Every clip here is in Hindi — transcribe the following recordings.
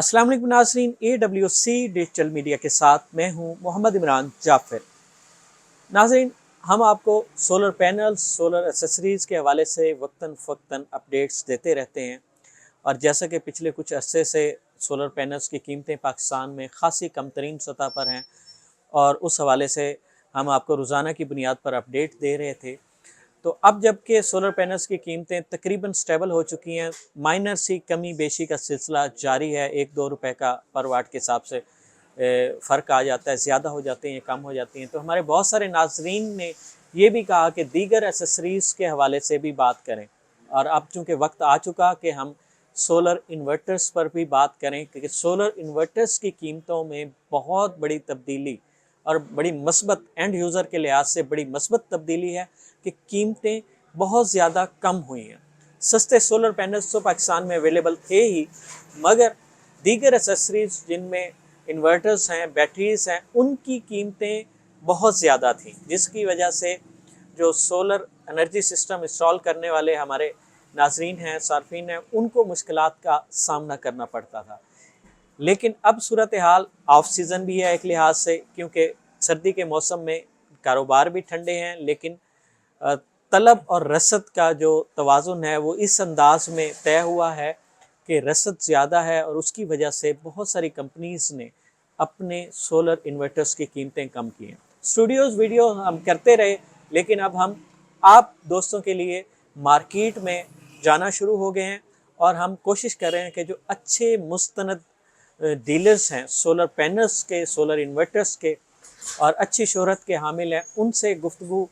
अस्सलाम वालेकुम नाज़रीन, AWC डिजिटल मीडिया के साथ मैं हूं मोहम्मद इमरान जाफ़र। नाज़रीन, हम आपको सोलर पैनल्स, सोलर एक्सेसरीज़ के हवाले से वक्तन फ़वक्तन अपडेट्स देते रहते हैं और जैसा कि पिछले कुछ अरसे से सोलर पैनल्स की कीमतें पाकिस्तान में ख़ासी कम तरीन सतह पर हैं और उस हवाले से हम आपको रोज़ाना की बुनियाद पर अपडेट दे रहे थे। तो अब जबकि सोलर पैनल्स की कीमतें तकरीबन स्टेबल हो चुकी हैं, माइनर सी कमी बेशी का सिलसिला जारी है। 1-2 रुपए का पर वाट के हिसाब से फ़र्क आ जाता है, ज़्यादा हो जाते हैं या कम हो जाती हैं। तो हमारे बहुत सारे नाज़रीन ने ये भी कहा कि दीगर एसेसरीज़ के हवाले से भी बात करें और अब चूँकि वक्त आ चुका कि हम सोलर इन्वर्टर्स पर भी बात करें, क्योंकि सोलर इन्वर्टर्स की कीमतों में बहुत बड़ी तब्दीली और बड़ी मस्बत एंड यूज़र के लिहाज से बड़ी मस्बत तब्दीली है कि कीमतें बहुत ज़्यादा कम हुई हैं। सस्ते सोलर पैनल्स तो पाकिस्तान में अवेलेबल थे ही, मगर दीगर एक्सेसरीज़ जिनमें इन्वर्टर्स हैं, बैटरीज़ हैं, उनकी कीमतें बहुत ज़्यादा थीं, जिसकी वजह से जो सोलर एनर्जी सिस्टम इंस्टॉल करने वाले हमारे नाज़रीन हैं, सार्फिन हैं, उनको मुश्किलात का सामना करना पड़ता था। लेकिन अब सूरत हाल ऑफ सीज़न भी है एक लिहाज से, क्योंकि सर्दी के मौसम में कारोबार भी ठंडे हैं, लेकिन तलब और रसद का जो तवाज़ुन है वो इस अंदाज में तय हुआ है कि रसद ज़्यादा है और उसकी वजह से बहुत सारी कंपनीज़ ने अपने सोलर इन्वर्टर्स की कीमतें कम की हैं। स्टूडियोज़ वीडियो हम करते रहे, लेकिन अब हम आप दोस्तों के लिए मार्केट में जाना शुरू हो गए हैं और हम कोशिश कर रहे हैं कि जो अच्छे मुस्तनद डीलर्स हैं सोलर पैनल्स के, सोलर इन्वर्टर्स के और अच्छी शोहरत के हामिल हैं, उनसे गुफ्तगू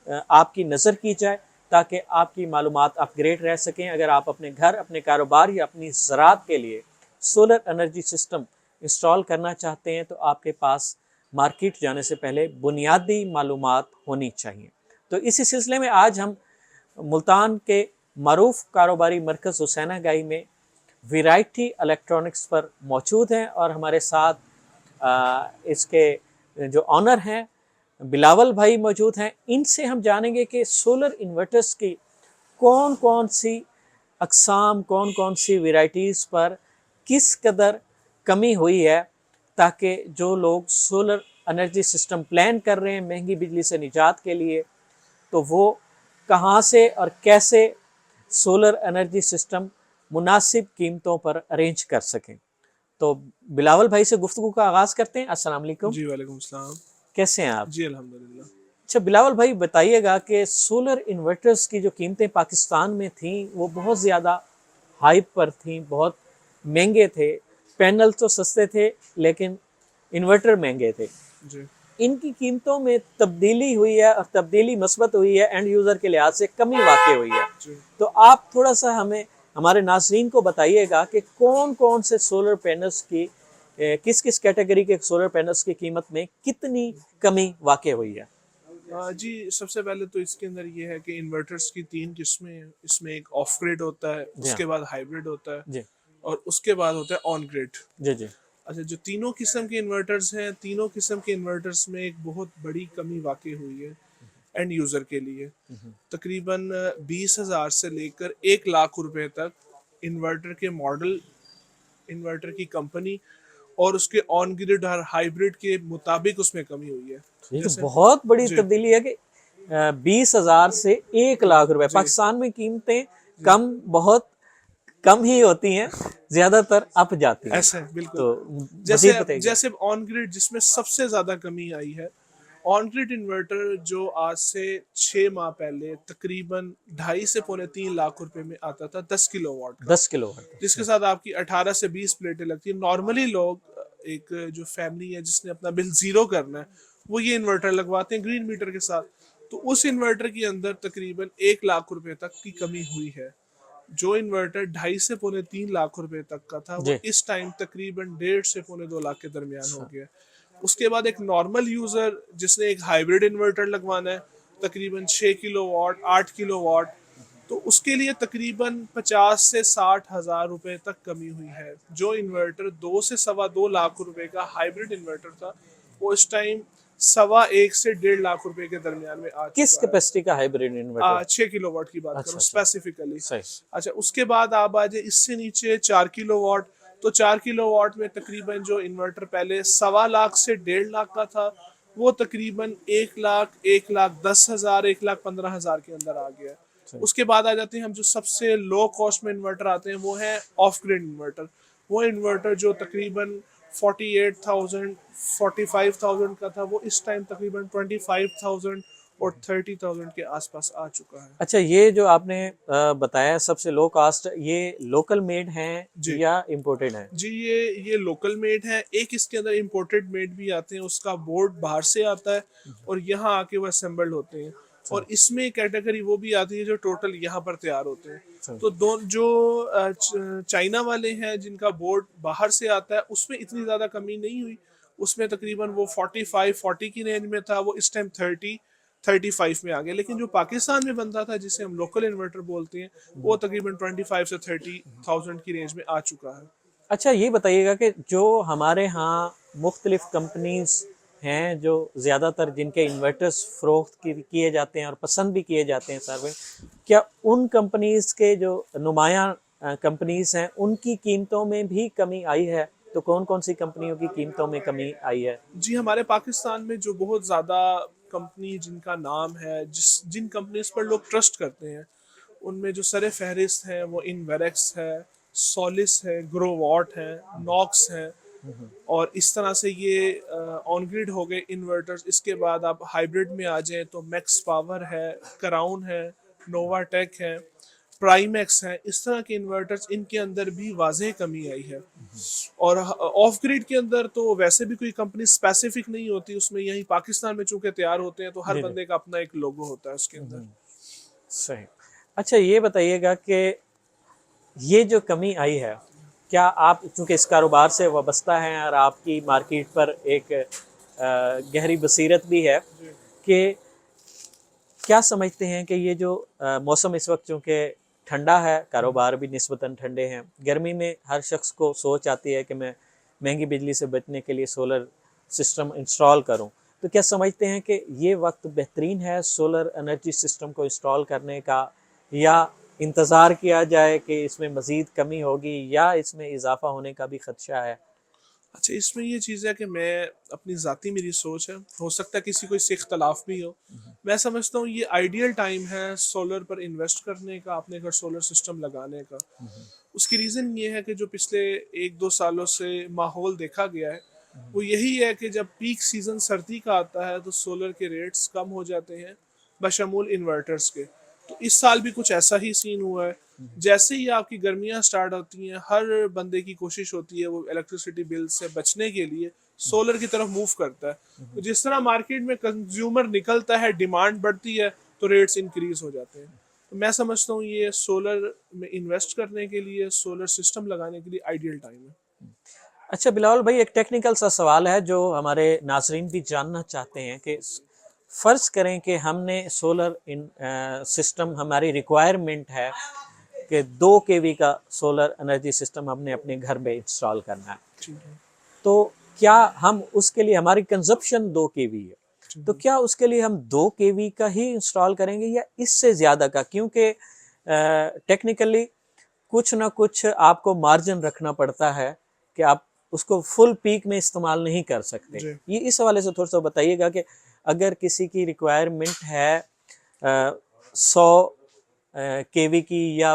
आपकी नज़र की जाए ताकि आपकी मालूमात अपग्रेड रह सकें। अगर आप अपने घर, अपने कारोबार या अपनी ज़राअत के लिए सोलर एनर्जी सिस्टम इंस्टॉल करना चाहते हैं तो आपके पास मार्केट जाने से पहले बुनियादी मालूमात होनी चाहिए। तो इसी सिलसिले में आज हम मुल्तान के मरूफ कारोबारी मरकज़ हुसैना गाई में वैरायटी इलेक्ट्रॉनिक्स पर मौजूद हैं और हमारे साथ इसके जो ऑनर हैं बिलावल भाई मौजूद हैं। इनसे हम जानेंगे कि सोलर इन्वर्टर्स की कौन कौन सी अक़साम, कौन कौन सी वैरायटीज़ पर किस कदर कमी हुई है, ताकि जो लोग सोलर एनर्जी सिस्टम प्लान कर रहे हैं महंगी बिजली से निजात के लिए, तो वो कहाँ से और कैसे सोलर एनर्जी सिस्टम मुनासिब कीमतों पर अरेंज कर सकें। तो बिलावल भाई से गुफ्तगू का आगाज़ करते हैं। अस्सलाम वालेकुम। जी वालेकुम सलाम। कैसे हैं आप? जी अल्हम्दुलिल्लाह। अच्छा बिलावल भाई, बताइएगा कि सोलर इन्वर्टर्स की जो कीमतें पाकिस्तान में थीं वो बहुत ज़्यादा हाइप पर थीं, बहुत महंगे थे। पैनल तो सस्ते थे लेकिन इन्वर्टर महंगे थे। जी इनकी कीमतों में तब्दीली हुई है और तब्दीली मस्बत हुई है, एंड यूज़र के लिहाज से कमी वाक़ई हुई है। जी तो आप थोड़ा सा हमें, हमारे नाज़रीन को बताइएगा कि कौन कौन से सोलर पैनल्स की किस किस कैटेगरी के सोलर पैनल्स की कीमत में कितनी कमी वाक़ई हुई है। जी, सबसे पहले तो इसके अंदर ये है कि इन्वर्टर्स की 3 किस्में हैं। इसमें एक ऑफ ग्रिड होता है, जी हाँ। उसके बाद हाइब्रिड होता है जी और उसके बाद होता है ऑन ग्रिड। जी जी अच्छा, जो तीनों किस्म के इन्वर्टर्स हैं, तीनों किस्म के इन्वर्टर्स में एक बहुत बड़ी कमी वाक़ई हुई है एंड यूज़र के लिए। तकरीबन 20,000 से लेकर 1 लाख रुपए तक इन्वर्टर के मॉडल, इन्वर्टर की कंपनी और उसके ऑन ग्रिड और हाइब्रिड के मुताबिक उसमें कमी हुई है। ये तो जैसे बहुत बड़ी जी तब्दीली है कि 20,000 से 1 लाख रुपए। जी पाकिस्तान में कीमतें जी कम, बहुत कम ही होती हैं, ज़्यादातर अप जाती हैं। ऐसा है बिल्कुल। तो जैसे मज़ीद बताइएगा। जैसे ऑन ग्रिड जिसमें सबसे ज्यादा कमी आई है, ऑन ग्रिड इन्वर्टर जो आज से 6 माह पहले तकरीबन 2.5 से 3 लाख रुपए में आता था 10 किलोवाट का, 10 किलो। जिसके साथ आपकी 18 से 20 प्लेटें लगती है। नॉर्मली लोग, एक जो फैमिली है जिसने अपना बिल जीरो करना है, वो ये इन्वर्टर लगवाते हैं ग्रीन मीटर के साथ। तो उस इन्वर्टर के अंदर तकरीबन 1 लाख रुपए तक की कमी हुई है। जो इन्वर्टर 2.5 से 3 लाख रुपए तक का था, वो जी। इस टाइम तकरीबन 1.5 से 2 लाख के दरमियान हो अच्छा। गया। उसके बाद एक नॉर्मल यूजर जिसने एक हाइब्रिड इन्वर्टर लगवाना है, तकरीबन 6 किलोवाट, 8 किलोवाट, तो उसके लिए तकरीबन 50 से 60 हज़ार रुपए तक कमी हुई है। जो इन्वर्टर 2 से 2.25 लाख रुपए का हाइब्रिड इन्वर्टर था, वो इस टाइम 1.25 से 1.5 लाख रुपए के दरमियान में आ किस चुका है। कैपेसिटी का हाइब्रिड इन्वर्टर? 6 किलोवाट की बात करूँ अच्छा अच्छा, स्पेसिफिकली। सही। अच्छा, उसके बाद आप आ जाए इससे नीचे 4 किलोवाट, तो 4 किलोवाट में तकरीबन जो इन्वर्टर पहले 1.25 लाख से 1.5 लाख का था, वो तकरीबन 1 लाख, 1,10,000, 1,15,000 के अंदर आ गया है। उसके बाद आ जाते हैं हम जो सबसे लो कॉस्ट में इन्वर्टर आते हैं, वो है ऑफ ग्रिड इन्वर्टर। वो इन्वर्टर जो तकरीबन 48,000, 45,000 का था, वो इस टाइम तकरीबन 25,000 और 30,000 के आसपास आ चुका है। अच्छा, ये जो आपने बताया सबसे लो कास्ट, ये लोकल मेड हैं जी या इम्पोर्टेड हैं? जी, ये लोकल मेड है। एक इसके अंदर इम्पोर्टेड मेड भी आते हैं, उसका बोर्ड बाहर से आता है और यहाँ आके वो असेंबल्ड होते हैं। और इसमें कैटेगरी वो भी आती है जो टोटल यहाँ पर तैयार होते हैं। तो जो चाइना वाले हैं जिनका बोर्ड बाहर से आता है, उसमें इतनी ज़्यादा कमी नहीं हुई। उसमें तकरीबन वो 45-40 की रेंज में था, वो इस टाइम 30-35 में आ गया। लेकिन जो पाकिस्तान में बनता था, जिसे हम लोकल इन्वर्टर बोलते हैं, वो तकरीबन 25 से 30,000 की रेंज में आ चुका है। अच्छा, ये बताइएगा कि जो हमारे यहाँ मुख्तलिफ कंपनीज हैं जो ज़्यादातर जिनके इन्वर्टर्स फ़रोख्त किए जाते हैं और पसंद भी किए जाते हैं सार्वजनिक, क्या उन कंपनीज के जो नुमायाँ कंपनीज हैं उनकी कीमतों में भी कमी आई है? तो कौन कौन सी कंपनियों की कीमतों में कमी आई है? जी, हमारे पाकिस्तान में जो बहुत ज़्यादा कंपनी जिनका नाम है, जिन कंपनीज पर लोग ट्रस्ट करते हैं, उनमें जो सर फहरिस्त हैं वो इनवेरेक्स है, सोलिस है, ग्रोवॉट है, नॉक्स है। और इस तरह से ये ऑन ग्रिड हो गए इन्वर्टर्स। इसके बाद आप हाइब्रिड में आ जाएं तो मैक्स पावर है, क्राउन है, नोवाटेक है, प्राइमैक्स है। इस तरह के इन्वर्टर्स, इनके अंदर भी वाज़ेह कमी आई है। और ऑफ ग्रिड के अंदर तो वैसे भी कोई कंपनी स्पेसिफिक नहीं होती, उसमें यही पाकिस्तान में चूंकि तैयार होते हैं, तो हर जी जी, बंदे का अपना एक लोगो होता है उसके अंदर। सही। अच्छा, ये बताइएगा कि ये जो कमी आई है, क्या आप चूँकि इस कारोबार से वाबस्ता हैं और आपकी मार्केट पर एक गहरी बसीरत भी है, जी कि क्या समझते हैं कि ये जो मौसम इस वक्त चूँकि ठंडा है, कारोबार भी निस्बतन ठंडे हैं, गर्मी में हर शख्स को सोच आती है कि मैं महंगी बिजली से बचने के लिए सोलर सिस्टम इंस्टॉल करूं, तो क्या समझते हैं कि ये वक्त बेहतरीन है सोलर एनर्जी सिस्टम को इंस्टॉल करने का, या इंतज़ार किया जाए कि इसमें मज़ीद कमी होगी या इसमें इजाफा होने का भी ख़दशा है? अच्छा, इसमें ये चीज़ है कि मैं अपनी ज़ाती मेरी सोच है, हो सकता है किसी को इससे इख्तलाफ भी हो। मैं समझता हूँ ये आइडियल टाइम है सोलर पर इन्वेस्ट करने का, अपने घर सोलर सिस्टम लगाने का। उसकी रीज़न ये है कि जो पिछले 1-2 सालों से माहौल देखा गया है, वो यही है कि जब पीक सीज़न सर्दी का आता है तो सोलर के रेट्स कम हो जाते हैं, बशमूल इन्वर्टर्स के। तो इस साल भी कुछ ऐसा ही सीन हुआ है। जैसे ही आपकी गर्मियाँ स्टार्ट होती हैं, हर बंदे की कोशिश होती है वो इलेक्ट्रिसिटी बिल से बचने के लिए सोलर की तरफ मूव करता है। तो जिस तरह मार्केट में कंज्यूमर निकलता है, डिमांड बढ़ती है, तो रेट्स इंक्रीज हो जाते हैं। तो मैं समझता हूँ ये सोलर में इन्वेस्ट करने के लिए, सोलर सिस्टम लगाने के लिए आइडियल टाइम है। अच्छा बिलावल भाई, एक टेक्निकल सा सवाल है जो हमारे नाजरीन भी जानना चाहते हैं कि फ़र्ज़ करें कि हमने सोलर सिस्टम, हमारी रिक्वायरमेंट है कि 2 केवी का सोलर एनर्जी सिस्टम हमने अपने घर में इंस्टॉल करना है, ठीक है। तो क्या हम उसके लिए, हमारी कंजप्शन 2 केवी है, तो क्या उसके लिए हम 2 केवी का ही इंस्टॉल करेंगे या इससे ज़्यादा का? क्योंकि टेक्निकली कुछ ना कुछ आपको मार्जिन रखना पड़ता है कि आप उसको फुल पीक में इस्तेमाल नहीं कर सकते। जी ये इस हवाले से थोड़ा सा बताइएगा कि अगर किसी की रिक्वायरमेंट है 100 केवी की या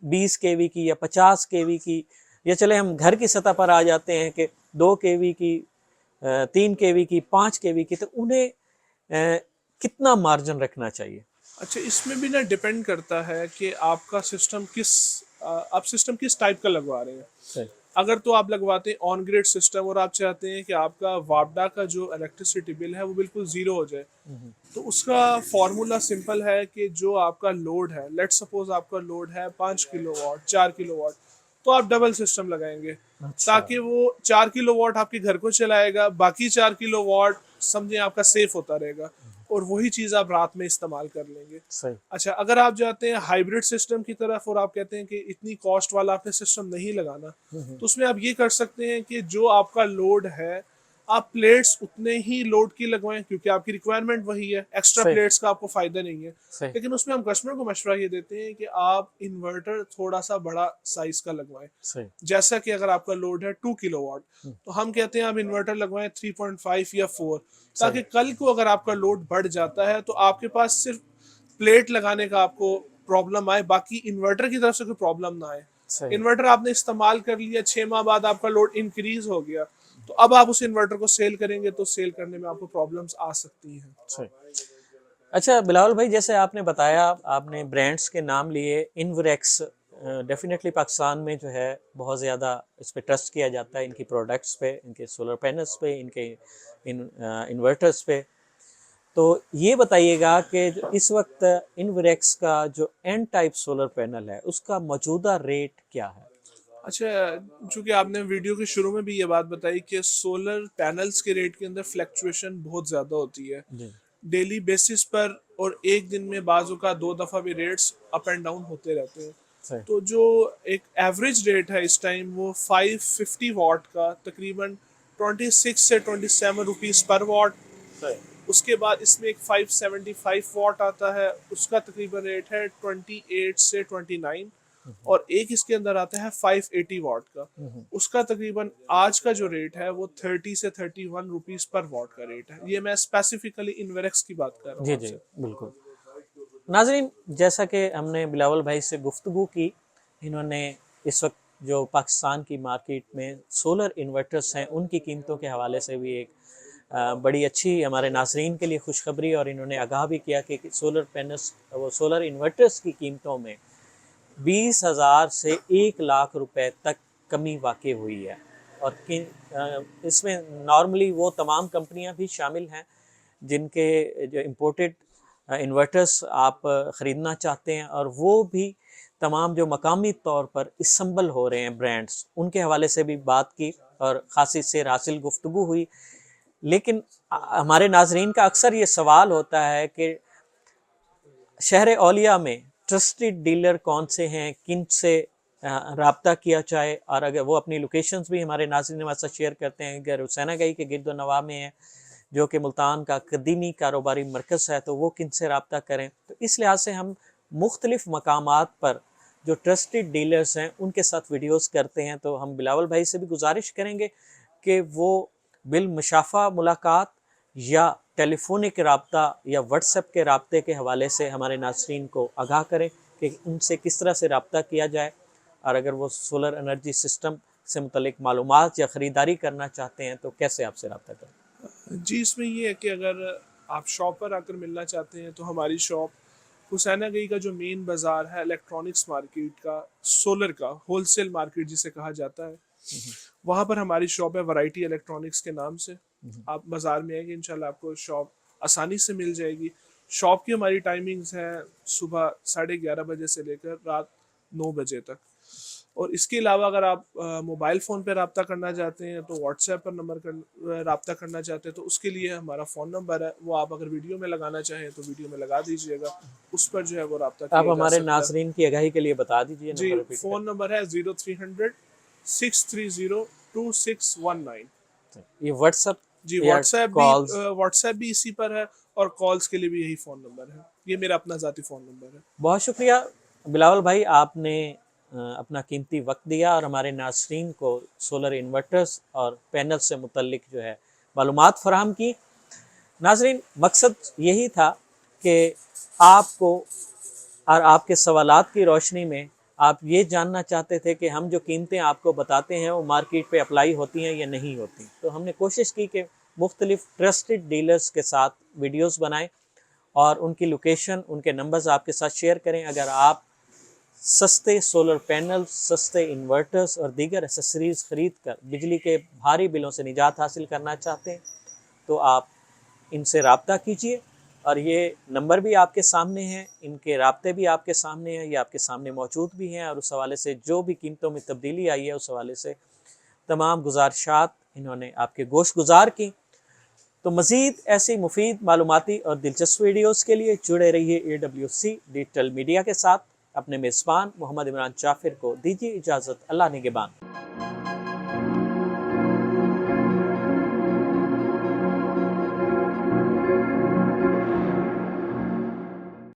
20 केवी की या 50 केवी की, या चले हम घर की सतह पर आ जाते हैं कि 2 केवी की, 3 केवी की, 5 केवी की, तो उन्हें कितना मार्जिन रखना चाहिए? अच्छा, इसमें भी ना डिपेंड करता है कि आपका सिस्टम आप सिस्टम किस टाइप का लगवा रहे हैं। सही। अगर तो आप लगवाते हैं ऑन ग्रिड सिस्टम और आप चाहते हैं कि आपका वापडा का जो इलेक्ट्रिसिटी बिल है वो बिल्कुल ज़ीरो हो जाए, तो उसका फॉर्मूला सिंपल है कि जो आपका लोड है, लेट्स सपोज आपका लोड है 5 किलोवाट, 4 किलोवाट, तो आप डबल सिस्टम लगाएंगे अच्छा। ताकि वो 4 किलोवाट आपके घर को चलाएगा, बाकी 4 किलोवाट समझें आपका सेफ होता रहेगा और वही चीज़ आप रात में इस्तेमाल कर लेंगे। सही। अच्छा, अगर आप जाते हैं हाइब्रिड सिस्टम की तरफ और आप कहते हैं कि इतनी कॉस्ट वाला आपने सिस्टम नहीं लगाना, तो उसमें आप ये कर सकते हैं कि जो आपका लोड है आप प्लेट्स उतने ही लोड की लगवाएं क्योंकि आपकी रिक्वायरमेंट वही है, एक्स्ट्रा सही प्लेट्स का आपको फायदा नहीं है। सही लेकिन उसमें हम कस्टमर को मशवरा ये देते हैं कि आप इन्वर्टर थोड़ा सा बड़ा साइज का लगवाएं। सही। जैसा कि अगर आपका लोड है 2 किलोवाट, तो हम कहते हैं आप इन्वर्टर लगवाएं 3.5 या 4, सही ताकि कल को अगर आपका लोड बढ़ जाता है तो आपके पास सिर्फ प्लेट लगाने का आपको प्रॉब्लम आए, बाकी इन्वर्टर की तरफ से कोई प्रॉब्लम ना आए। सही इन्वर्टर आपने इस्तेमाल कर लिया, 6 माह बाद आपका लोड इंक्रीज हो गया, तो अब आप उस इन्वर्टर को सेल करेंगे तो सेल करने में आपको प्रॉब्लम्स आ सकती हैं। सही। अच्छा बिलावल भाई, जैसे आपने बताया, आपने ब्रांड्स के नाम लिए, इन्वरेक्स डेफिनेटली पाकिस्तान में जो है बहुत ज़्यादा इस पे ट्रस्ट किया जाता है, इनकी प्रोडक्ट्स पे, इनके सोलर पैनल्स पे, इनके इन्वर्टर्स पे। तो ये बताइएगा कि जो इस वक्त इन्वरेक्स का जो एन टाइप सोलर पैनल है उसका मौजूदा रेट क्या है? अच्छा, चूंकि आपने वीडियो के शुरू में भी ये बात बताई कि सोलर पैनल्स के रेट के अंदर फ्लक्चुएशन बहुत ज़्यादा होती है जी डेली बेसिस पर, और एक दिन में बाजू का 2 दफ़ा भी रेट्स अप एंड डाउन होते रहते हैं। सही तो जो एक एवरेज रेट है इस टाइम वो 550 वाट का तकरीबन 26 से 27 रुपीज़ पर वाट। सही उसके बाद इसमें एक 575 वाट आता है, उसका तकरीबन रेट है 28 से 29। और एक इसके अंदर आता है 580 वाट का, उसका तकरीबन आज का जो रेट है वो 30 से 31 रुपीस पर वाट का रेट है। ये मैं स्पेसिफिकली इन्वेरेक्स की बात कर रहा जी हूँ जी आपसे। बिल्कुल। नाजरीन, जैसा कि हमने बिलावल भाई से गुफ्तगू की, इन्होंने इस वक्त जो पाकिस्तान की मार्केट में सोलर इन्वर्टर्स हैं उनकी कीमतों के हवाले से भी एक बड़ी अच्छी हमारे नाजरीन के लिए खुशखबरी, और इन्होंने आगाह भी किया कि सोलर पैनल्स, वो सोलर इन्वर्टर्स की कीमतों में 20,000 से 1 लाख रुपए तक कमी वाक़ई हुई है। और इसमें नॉर्मली वो तमाम कंपनियां भी शामिल हैं जिनके जो इम्पोर्टेड इन्वर्टर्स आप ख़रीदना चाहते हैं, और वो भी तमाम जो मकामी तौर पर इस्तेमाल हो रहे हैं ब्रांड्स, उनके हवाले से भी बात की और ख़ासी से हासिल गुफ्तगू हुई। लेकिन हमारे नाजरीन का अक्सर ये सवाल होता है कि शहर औलिया में ट्रस्टेड डीलर कौन से हैं, किन से रब्ता किया जाए, और अगर वो अपनी लोकेशंस भी हमारे नाज़रीन हमारे साथ शेयर करते हैं, अगर हुसैना गई के गिरदो नवाह में है जो कि मुल्तान का कदीमी कारोबारी मरकज़ है, तो वो किन से रब्ता करें। तो इस लिहाज से हम मुख्तलिफ़ मकामात पर जो ट्रस्टेड डीलर्स हैं उनके साथ वीडियोस करते हैं। तो हम बिलावल भाई से भी गुजारिश करेंगे कि वो बिलमुशाफ़ा मुलाकात या टेलीफोनिक रब्ता या व्हाट्सएप के रब्ते के हवाले से हमारे नाज़रीन को आगाह करें कि उनसे किस तरह से रब्ता किया जाए, और अगर वो सोलर एनर्जी सिस्टम से मुतल्लिक मालूमात या ख़रीदारी करना चाहते हैं तो कैसे आपसे रब्ता करें। जी, इसमें ये है कि अगर आप शॉप पर आकर मिलना चाहते हैं तो हमारी शॉप हुसैना गई का जो मेन बाज़ार है इलेक्ट्रॉनिक्स मार्केट का, सोलर का होलसेल मार्केट जिसे कहा जाता है, वहाँ पर हमारी शॉप है वैरायटी इलेक्ट्रॉनिक्स के नाम से। आप बाज़ार में आएंगे इंशाल्लाह आपको शॉप आसानी से मिल जाएगी। शॉप की हमारी टाइमिंग्स हैं सुबह 11:30 बजे से लेकर रात 9 बजे तक। और इसके अलावा अगर आप मोबाइल फ़ोन पे रब्ता करना चाहते हैं तो व्हाट्सएप पर नंबर कर रब्ता करना चाहते हैं तो उसके लिए हमारा फ़ोन नंबर है, वो आप अगर वीडियो में लगाना चाहें तो वीडियो में लगा दीजिएगा, उस पर जो है वो रब्ता आप किया जा हमारे सकता है। नाजरीन की आगाही के लिए बता दीजिए जी, नंबर रिपीट फ़ोन नंबर है 0300 630 2619। करें। ये व्हाट्सएप जी, या कॉल्स? व्हाट्सएप भी इसी पर है और कॉल्स के लिए भी यही फ़ोन नंबर है। ये मेरा अपना ज़ाती फ़ोन नंबर है। बहुत शुक्रिया बिलावल भाई, आपने अपना कीमती वक्त दिया और हमारे नाज़रीन को सोलर इन्वर्टर्स और पैनल से मुतल्लिक जो है मालूमात फराहम की। नाज़रीन, मकसद यही था कि आपको और आपके सवालात की रोशनी में आप ये जानना चाहते थे कि हम जो कीमतें आपको बताते हैं वो मार्केट पे अप्लाई होती हैं या नहीं होती। तो हमने कोशिश की कि मुख्तलिफ़ ट्रस्टेड डीलर्स के साथ वीडियोस बनाएं और उनकी लोकेशन, उनके नंबर्स आपके साथ शेयर करें। अगर आप सस्ते सोलर पैनल, सस्ते इन्वर्टर्स और दीगर एसेसरीज़ ख़रीद कर बिजली के भारी बिलों से निजात हासिल करना चाहते हैं तो आप इनसे रब्ता कीजिए, और ये नंबर भी आपके सामने हैं, इनके राब्ते भी आपके सामने हैं, ये आपके सामने मौजूद भी हैं। और उस हवाले से जो भी कीमतों में तब्दीली आई है उस हवाले से तमाम गुजारिशात इन्होंने आपके गोश गुजार की। तो मज़ीद ऐसी मुफीद मालूमाती और दिलचस्प वीडियोज़ के लिए जुड़े रहिए AWC डिजिटल मीडिया के साथ। अपने मेज़बान मोहम्मद इमरान जाफ़िर को दीजिए इजाज़त। अल्लाह निगहबान।